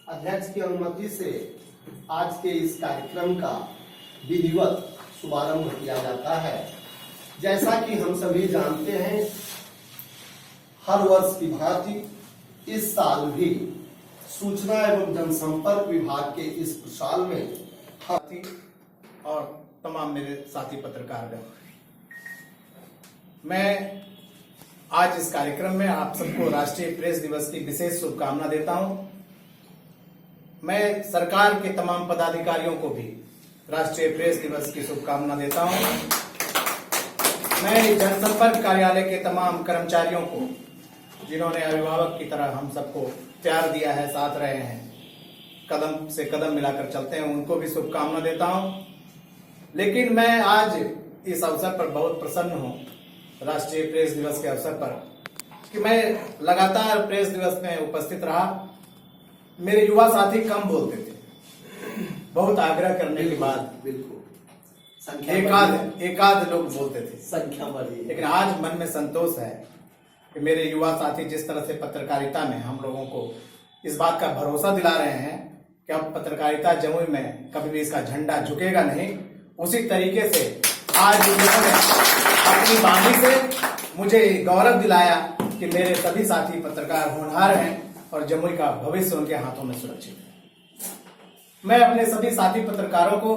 अध्यक्ष की अनुमति से आज के इस कार्यक्रम का विधिवत शुभारंभ किया जाता है। जैसा कि हम सभी जानते हैं, हर वर्ष की भांति इस साल भी सूचना एवं जनसंपर्क विभाग के इस प्रसाल में साथी और तमाम मेरे साथी पत्रकार, मैं आज इस कार्यक्रम में आप सबको राष्ट्रीय प्रेस दिवस की विशेष शुभकामना देता हूं। मैं सरकार के तमाम पदाधिकारियों को भी राष्ट्रीय प्रेस दिवस की शुभकामना देता हूं। मैं जनसंपर्क कार्यालय के तमाम कर्मचारियों को, जिन्होंने अभिभावक की तरह हम सबको प्यार दिया है, साथ रहे हैं, कदम से कदम मिलाकर चलते हैं, उनको भी शुभकामना देता हूं। लेकिन मैं आज इस अवसर पर बहुत प्रसन्न हूं, राष्ट्रीय प्रेस दिवस के अवसर पर, कि मैं लगातार प्रेस दिवस में उपस्थित रहा। मेरे युवा साथी कम बोलते थे, बहुत आग्रह करने के बाद बिल्कुल एकाध लोग बोलते थे, संख्या बढ़ी। लेकिन आज मन में संतोष है कि मेरे युवा साथी जिस तरह से पत्रकारिता में हम लोगों को इस बात का भरोसा दिला रहे हैं कि अब पत्रकारिता जमुई में कभी भी इसका झंडा झुकेगा नहीं, उसी तरीके से आज उन्होंने अपनी वाणी से मुझे गौरव दिलाया कि मेरे सभी साथी पत्रकार होनहार हैं और जमुई का भविष्य उनके हाथों में सुरक्षित है। मैं अपने सभी साथी पत्रकारों को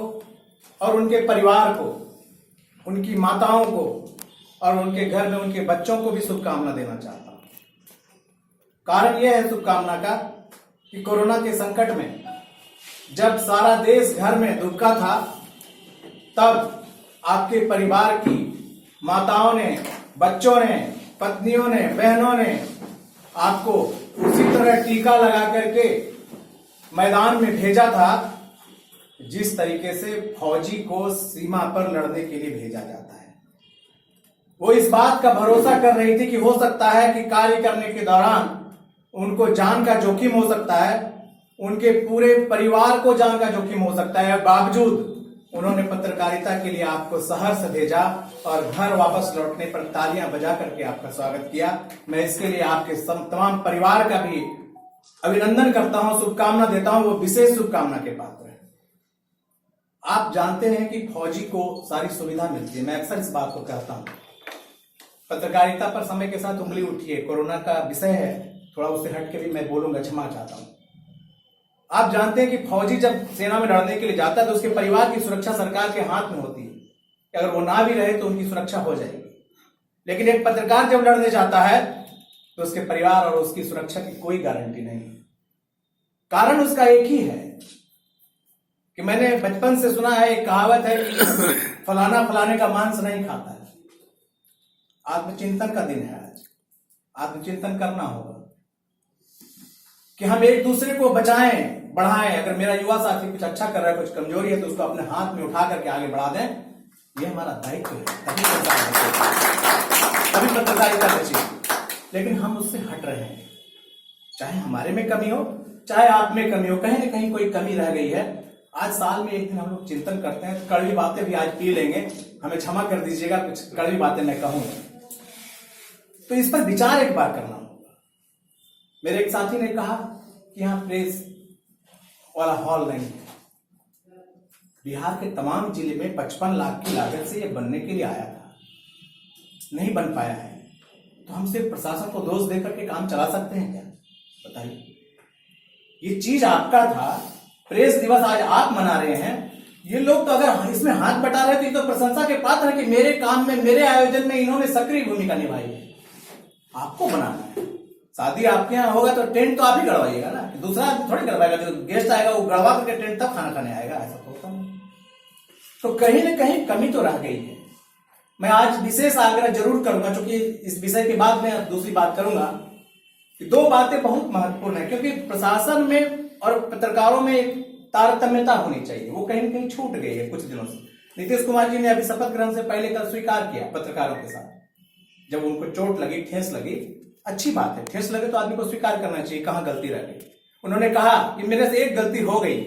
और उनके परिवार को, उनकी माताओं को और उनके घर में उनके बच्चों को भी शुभकामना देना चाहता हूं। कारण यह है शुभकामना का कि कोरोना के संकट में जब सारा देश घर में दुबका था, तब आपके परिवार की माताओं ने, बच्चों ने, पत्नियों ने, बहनों ने आपको उसी तरह टीका लगा करके मैदान में भेजा था जिस तरीके से फौजी को सीमा पर लड़ने के लिए भेजा जाता है। वो इस बात का भरोसा कर रही थी कि हो सकता है कि कार्य करने के दौरान उनको जान का जोखिम हो सकता है, उनके पूरे परिवार को जान का जोखिम हो सकता है, बावजूद उन्होंने पत्रकारिता के लिए आपको शहर से भेजा और घर वापस लौटने पर तालियां बजा करके आपका स्वागत किया। मैं इसके लिए आपके तमाम परिवार का भी अभिनंदन करता हूं, शुभकामना देता हूं, वो विशेष शुभकामना के पात्र है। आप जानते हैं कि फौजी को सारी सुविधा मिलती है, मैं अक्सर इस बात को कहता हूं। पत्रकारिता पर समय के साथ उंगली उठी है, कोरोना का विषय है, थोड़ा उससे हटके भी मैं बोलूंगा, क्षमा चाहता हूं। आप जानते हैं कि फौजी जब सेना में लड़ने के लिए जाता है तो उसके परिवार की सुरक्षा सरकार के हाथ में होती है कि अगर वो ना भी रहे तो उनकी सुरक्षा हो जाएगी। लेकिन एक पत्रकार जब लड़ने जाता है तो उसके परिवार और उसकी सुरक्षा की कोई गारंटी नहीं। कारण उसका एक ही है कि मैंने बचपन से सुना है, एक कहावत है कि फलाना फलाने का मांस नहीं खाता है। आत्मचिंतन का दिन है आज, आत्मचिंतन करना होगा कि हम एक दूसरे को बचाएं, बढ़ाएं। अगर मेरा युवा साथी कुछ अच्छा कर रहा है, कुछ कमजोरी है, तो उसको अपने हाथ में उठा करके आगे बढ़ा दें। ये हमारा दायित्व है, तभी पत्रकारिता बची। लेकिन हम उससे हट रहे हैं, चाहे हमारे में कमी हो, चाहे आप में कमी हो, कहीं ना कहीं कोई कमी रह गई है। आज साल में एक दिन हम लोग चिंतन करते हैं, कड़वी बातें भी आज पी लेंगे, हमें क्षमा कर दीजिएगा, कुछ कड़वी बातें मैं कहूंगा, तो इस पर विचार एक बार करना होगा। मेरे एक साथी ने कहा कि यहां प्रेस वाला हॉल नहीं है। बिहार के तमाम जिले में 55 लाख की लागत से यह बनने के लिए आया था, नहीं बन पाया है। तो हम सिर्फ प्रशासन को दोष देकर के काम चला सकते हैं क्या? बताइए, ये चीज आपका था, प्रेस दिवस आज आप मना रहे हैं। ये लोग तो अगर इसमें हाथ बटा रहे थे तो प्रशंसा के पात्र है कि मेरे काम में, मेरे आयोजन में इन्होंने सक्रिय भूमिका निभाई है। आपको बनाना है। शादी आपके यहाँ होगा तो टेंट तो आप ही गड़वाइएगा ना, दूसरा थोड़ी गड़वाएगा। जो गेस्ट आएगा वो गड़वा करके टेंट तब खाना खाने आएगा, ऐसा तो होता नहीं। तो कहीं ना कहीं कमी तो रह गई है। मैं आज विशेष आग्रह जरूर करूंगा, क्योंकि इस विषय के बाद मैं दूसरी बात करूंगा कि दो बातें बहुत महत्वपूर्ण है, क्योंकि प्रशासन में और पत्रकारों में एक तारतम्यता होनी चाहिए, वो कहीं ना कहीं छूट गई है कुछ दिनों से। नीतीश कुमार जी ने अभी शपथ ग्रहण से पहले कल स्वीकार किया पत्रकारों के साथ, जब उनको चोट लगी, ठेस लगी, अच्छी बात है, ठेस लगे तो आदमी को स्वीकार करना चाहिए कहां गलती रह गई। उन्होंने कहा कि मेरे से एक गलती हो गई,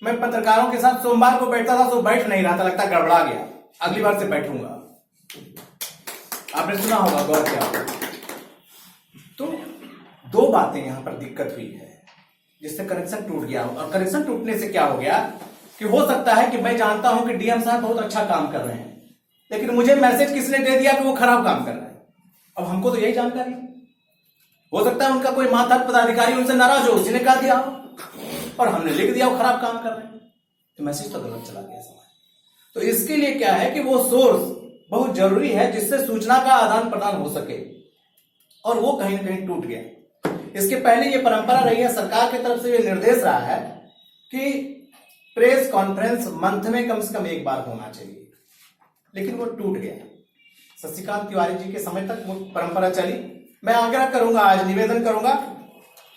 मैं पत्रकारों के साथ सोमवार को बैठता था तो बैठ नहीं रहा था, लगता गड़बड़ा गया, अगली बार से बैठूंगा। आपने सुना होगा, गौर किया होगा। बातें यहाँ पर दिक्कत हुई है जिससे कनेक्शन टूट गया। और कनेक्शन टूटने से क्या हो गया कि हो सकता है कि मैं जानता हूं कि डीएम साहब बहुत अच्छा काम कर रहे हैं, लेकिन मुझे मैसेज किसने दे दिया कि वो खराब काम कर रहे हैं। अब हमको तो यही जानकारी हो सकता है उनका कोई मातहत पदाधिकारी उनसे नाराज हो, उसी ने कहा दिया हो और हमने लिख दिया वो खराब काम कर रहे हैं, तो मैसेज तो गलत चला गया समाज। तो इसके लिए क्या है कि वो सोर्स बहुत जरूरी है जिससे सूचना का आदान प्रदान हो सके, और वो कहीं ना कहीं टूट गया। इसके पहले ये परंपरा रही है, सरकार की तरफ से ये निर्देश रहा है कि प्रेस कॉन्फ्रेंस मंथ में कम से कम एक बार होना चाहिए, लेकिन वो टूट गया। शशिकांत तिवारी जी के समय तक वो परंपरा चली। मैं आग्रह करूंगा, आज निवेदन करूंगा,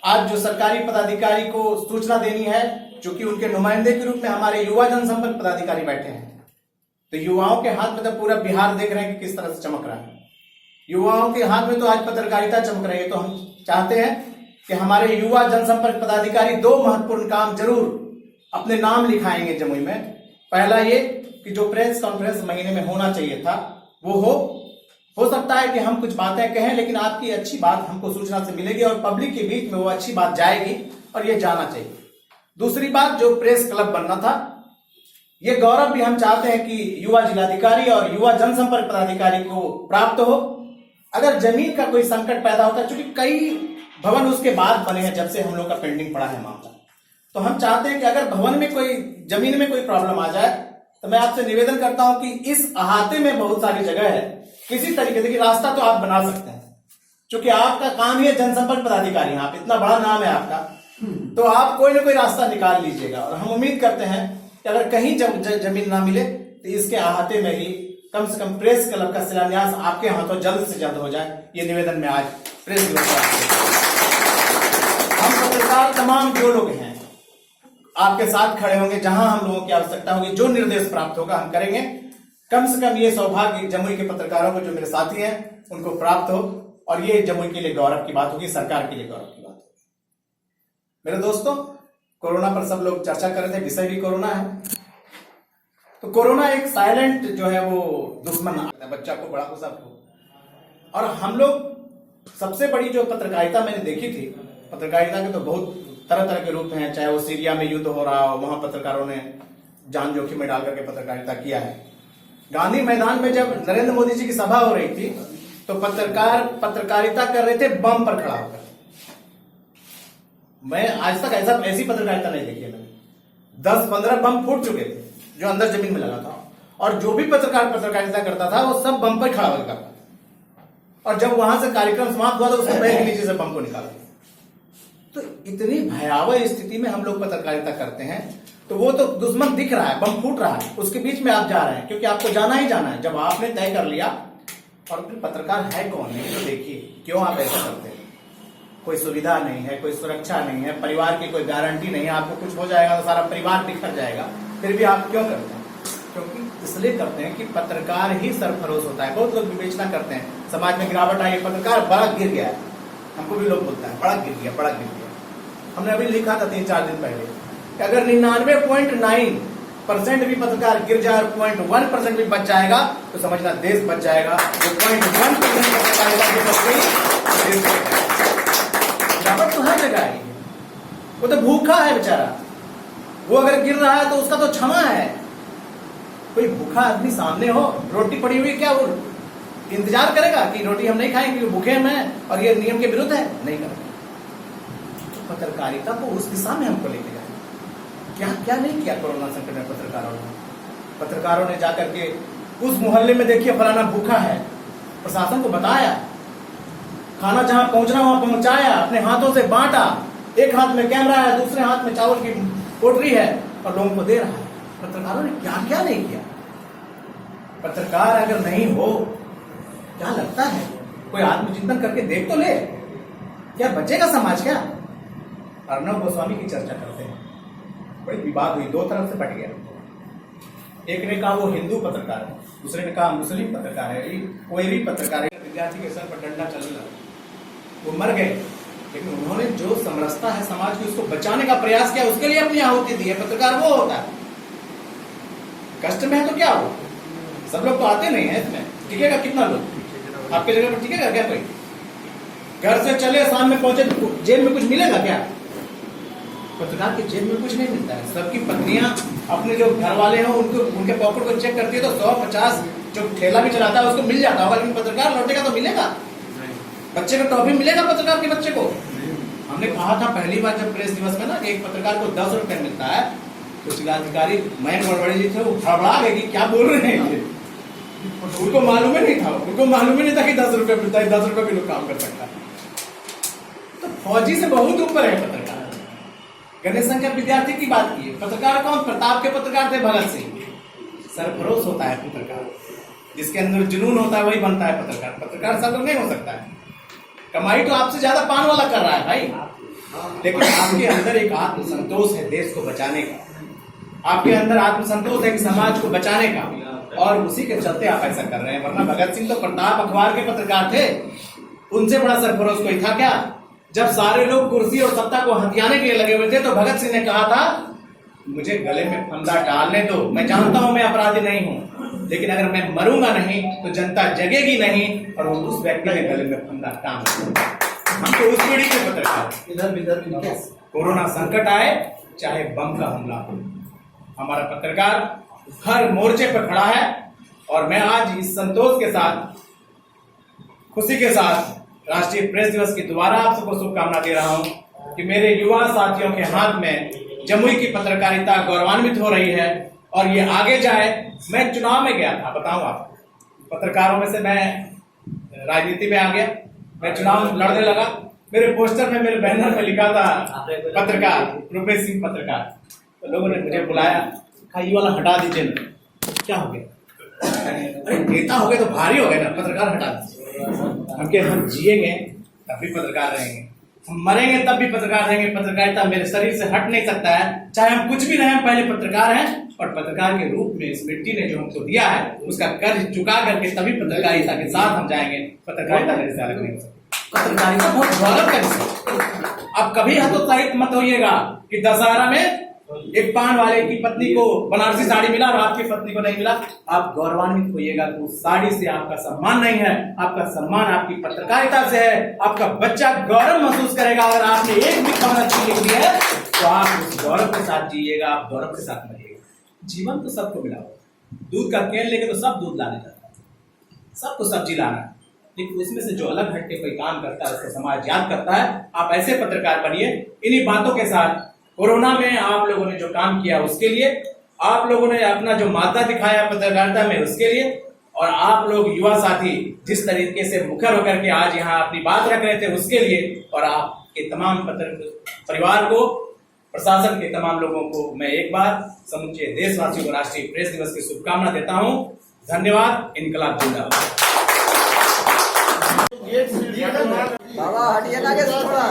आज जो सरकारी पदाधिकारी को सूचना देनी है, चूंकि उनके नुमाइंदे के रूप में हमारे युवा जनसंपर्क पदाधिकारी बैठे हैं, तो युवाओं के हाथ में तो पूरा बिहार देख रहे हैं कि किस तरह से चमक रहा है। युवाओं के हाथ में तो आज पत्रकारिता चमक रही है। तो हम चाहते हैं कि हमारे युवा जनसंपर्क पदाधिकारी दो महत्वपूर्ण काम जरूर अपने नाम लिखाएंगे जमुई में। पहला ये कि जो प्रेस कॉन्फ्रेंस महीने में होना चाहिए था वो हो सकता है कि हम कुछ बातें कहें, लेकिन आपकी अच्छी बात हमको सूचना से मिलेगी और पब्लिक के बीच में वो अच्छी बात जाएगी और ये जाना चाहिए। दूसरी बात, जो प्रेस क्लब बनना था, ये गौरव भी हम चाहते हैं कि युवा जिलाधिकारी और युवा जनसंपर्क पदाधिकारी को प्राप्त हो। अगर जमीन का कोई संकट पैदा होता है, चूंकि कई भवन उसके बाद बने हैं जब से हम लोग का पेंडिंग पड़ा है मामला, तो हम चाहते हैं कि अगर भवन में कोई जमीन में कोई प्रॉब्लम आ जाए तो मैं आपसे निवेदन करता हूं कि इस अहाते में बहुत सारी जगह है, किसी तरीके से रास्ता तो आप बना सकते हैं, क्योंकि आपका काम ही है जनसंपर्क पदाधिकारी, आप इतना बड़ा नाम है आपका, तो आप कोई ना कोई रास्ता निकाल लीजिएगा। और हम उम्मीद करते हैं कि अगर कहीं जमीन ना मिले तो इसके अहाते में ही कम से कम प्रेस क्लब का शिलान्यास आपके हाथों जल्द से जल्द हो जाए। ये निवेदन में आज प्रेस दिवस हम पत्रकार तमाम जो लोग हैं आपके साथ खड़े होंगे, जहां हम लोगों की आवश्यकता होगी, जो निर्देश प्राप्त होगा हम करेंगे। कम से कम ये सौभाग्य जमुई के पत्रकारों को, जो मेरे साथी हैं, उनको प्राप्त हो, और ये जमुई के लिए गौरव की बात होगी, सरकार के लिए गौरव की बात होगी। मेरे दोस्तों, कोरोना पर सब लोग चर्चा कर रहे थे, विषय भी कोरोना है। तो कोरोना एक साइलेंट जो है वो दुश्मन है, बच्चा को, बड़ा को, सबको। और हम लोग सबसे बड़ी जो पत्रकारिता मैंने देखी थी, पत्रकारिता के तो बहुत तरह तरह के रूप हैं, चाहे वो सीरिया में युद्ध हो रहा हो, वहां पत्रकारों ने जान जोखिम में डाल करके पत्रकारिता किया है। गांधी मैदान में जब नरेंद्र मोदी जी की सभा हो रही थी तो पत्रकार पत्रकारिता कर रहे थे बम पर खड़ा होकर। मैं आज तक ऐसी पत्रकारिता नहीं देखी है। मैंने 10-15 बम फूट चुके थे जो अंदर जमीन में लगा था, और जो भी पत्रकार पत्रकारिता करता था वो सब बम पर खड़ा होकर करता था, और जब वहां से कार्यक्रम समाप्त हुआ तो उसके पैर के नीचे से बम को निकाला। तो इतनी भयावह स्थिति में हम लोग पत्रकारिता करते हैं, तो वो तो दुश्मन दिख रहा है, बम फूट रहा है, उसके बीच में आप जा रहे हैं, क्योंकि आपको जाना ही जाना है। जब आपने तय कर लिया, और फिर पत्रकार है कौन है तो देखिए क्यों आप ऐसा करते हैं। कोई सुविधा नहीं है, कोई सुरक्षा नहीं है, परिवार की कोई गारंटी नहीं है, आपको कुछ हो जाएगा तो सारा परिवार बिखर जाएगा, फिर भी आप क्यों करते हैं? क्योंकि इसलिए करते हैं कि पत्रकार ही सरफरोश होता है। बहुत लोग विवेचना करते हैं, समाज में गिरावट आई, पत्रकार बड़ा गिर गया है, हमको भी लोग बोलता है बड़ा गिर गया, बड़ा गिर गया। हमने अभी लिखा था 3-4 दिन पहले कि अगर 99.9% भी पत्रकार गिर जाए और 0.1% भी बच जाएगा तो समझना देश बच जाएगा। जो 0.1% पत्रकारिता की बच गई, गिरावट तो हर जगह है। वो तो भूखा है बेचारा, वो अगर गिर रहा है तो उसका तो क्षमा है। कोई भूखा आदमी सामने हो, रोटी पड़ी हुई, क्या वो इंतजार करेगा कि रोटी हम नहीं खाएंगे, क्योंकि भूखे हैं और ये नियम के विरुद्ध है? नहीं करेगा। पत्रकारिता को उस दिशा में हमको लेके जाए। क्या क्या नहीं किया कोरोना संकट में पत्रकारों ने जाकर के उस मोहल्ले में, देखिए फलाना भूखा है, प्रशासन को बताया, खाना जहां पहुंचना वहां पहुंचाया, अपने हाथों से बांटा, एक हाथ में कैमरा है, दूसरे हाथ में चावल की पोटली है और लोगों को दे रहा है। पत्रकारों ने क्या क्या नहीं किया। पत्रकार अगर नहीं हो, क्या लगता है कोई आत्मचिंतन करके देख तो ले, क्या बचेगा समाज? क्या अर्णव गोस्वामी की चर्चा करते हैं, बड़ी विवाद हुई, दो तरफ से बट गया। एक ने कहा वो हिंदू पत्रकार है, दूसरे ने कहा मुस्लिम पत्रकार है, कोई भी पत्रकार है। विद्यार्थी के सर पर डंडा चल रहा, वो मर गए, लेकिन उन्होंने जो समरसता है समाज की, उसको बचाने का प्रयास किया, उसके लिए अपनी आहुति दी है। पत्रकार वो होता है, कष्ट में है तो क्या हो, सब लोग तो आते नहीं है इसमें, टिकेगा कितना लोग? आपके जगह पर टिकेगा क्या कोई? घर से चले शाम में पहुंचे, जेब में कुछ मिलेगा क्या? पत्रकार की जेब में कुछ नहीं मिलता है। सबकी पत्नियां अपने जो घर वाले हैं उनको, उनके पॉकेट को चेक करती है तो 150 जो ठेला भी चलाता है उसको मिल जाता होगा, लेकिन पत्रकार लौटेगा तो मिलेगा? बच्चे को टॉफी मिलेगा पत्रकार के बच्चे को? हमने कहा था पहली बार जब प्रेस दिवस में ना कि एक पत्रकार को 10 रुपए मिलता है, तो जिलाधिकारी मयंक गड़बड़ी जी थे, वो घबरा गए कि क्या बोल रहे हैं। उनको मालूम ही नहीं था, उनको मालूम ही नहीं था कि 10 रुपए मिलता है, 10 रुपए भी लोग काम कर सकता है। तो फौजी से बहुत ऊपर है पत्रकार। गणेश शंकर विद्यार्थी की बात की, पत्रकार कौन? प्रताप के पत्रकार थे भगत सिंह। सरफरोश होता है पत्रकार, जिसके अंदर जुनून होता है वही बनता है पत्रकार। पत्रकार सब नहीं हो सकता है। कमाई तो आपसे ज्यादा पान वाला कर रहा है भाई, लेकिन आपके अंदर एक आत्मसंतोष है देश को बचाने का, आपके अंदर आत्मसंतोष है कि समाज को बचाने का, और उसी के चलते आप ऐसा कर रहे हैं। वरना भगत सिंह तो प्रताप अखबार के पत्रकार थे, उनसे बड़ा सरफरोश कोई था क्या? जब सारे लोग कुर्सी और सत्ता को हथियाने के लिए लगे हुए थे तो भगत सिंह ने कहा था मुझे गले में फंदा डालने दो, मैं जानता हूं मैं अपराधी नहीं हूं, लेकिन अगर मैं मरूंगा नहीं तो जनता जगेगी नहीं, और उस व्यक्ति ने गले में फंदा टांग दिया। हम तो उस पीढ़ी के पत्रकार। इधर कोरोना संकट आए चाहे बम का हमला हो, हमारा पत्रकार हर मोर्चे पर खड़ा है। और मैं आज इस संतोष के साथ, खुशी के साथ राष्ट्रीय प्रेस दिवस की दोबारा आप सबको शुभकामना दे रहा हूं कि मेरे युवा साथियों के हाथ में जमुई की पत्रकारिता गौरवान्वित हो रही है और ये आगे जाए। मैं चुनाव में गया था, बताऊं आपको, पत्रकारों में से मैं राजनीति में आ गया, मैं चुनाव लड़ने लगा। मेरे पोस्टर में, मेरे बैनर में लिखा था पत्रकार, रुपेश सिंह पत्रकार। तो लोगों ने मुझे बुलाया, कहा ये वाला हटा दीजिए ना। क्या हो गया? अरे नेता हो गए तो भारी हो गए ना, पत्रकार हटा दीजिए। हम जिएंगे तब भी पत्रकार रहेंगे, हम मरेंगे तब भी पत्रकार रहेंगे। पत्रकारिता मेरे शरीर से हट नहीं सकता है, चाहे हम कुछ भी रहे, हम पहले पत्रकार हैं, और पत्रकार के रूप में इस मिट्टी ने जो हमको दिया है उसका कर्ज चुका करके तभी पत्रकारिता के साथ हम जाएंगे। पत्रकारिता मेरे से अलग नहीं हो सकती। पत्रकारिता बहुत गौरव का विषय। अब कभी हतोत्साहित मत होइएगा कि दशहरा में एक पान वाले की पत्नी को बनारसी साड़ी मिला और आपकी पत्नी को नहीं मिला। आप गौरवान्वित होइएगा कि उस साड़ी से आपका सम्मान नहीं है, आपका सम्मान आपकी पत्रकारिता से है। आपका बच्चा गौरव महसूस करेगा। अगर आपने एक भी खबर अच्छी लिख दी है तो आप उस गौरव के साथ जिएगा, आप गौरव के साथ मरिएगा। जीवन तो सबको मिला हो, दूध का कैन लेके तो सब दूध लाने जाता है, सबको सब्जी लाना है, लेकिन उसमें से जो अलग हटके कोई काम करता है उसका समाज याद करता है। आप ऐसे पत्रकार बनिए। इन्हीं बातों के साथ कोरोना में आप लोगों ने जो काम किया उसके लिए, आप लोगों ने अपना जो मादा दिखाया पत्रकारिता में उसके लिए, और आप लोग युवा साथी जिस तरीके से मुखर होकर के आज यहाँ अपनी बात रख रहे थे उसके लिए, और आपके तमाम परिवार को, प्रशासन के तमाम लोगों को मैं एक बार समूचे देशवासियों को राष्ट्रीय प्रेस दिवस की शुभकामना देता हूँ। धन्यवाद। इनकलाब जिंदाबाद। बाबा हटिए ना थोड़ा।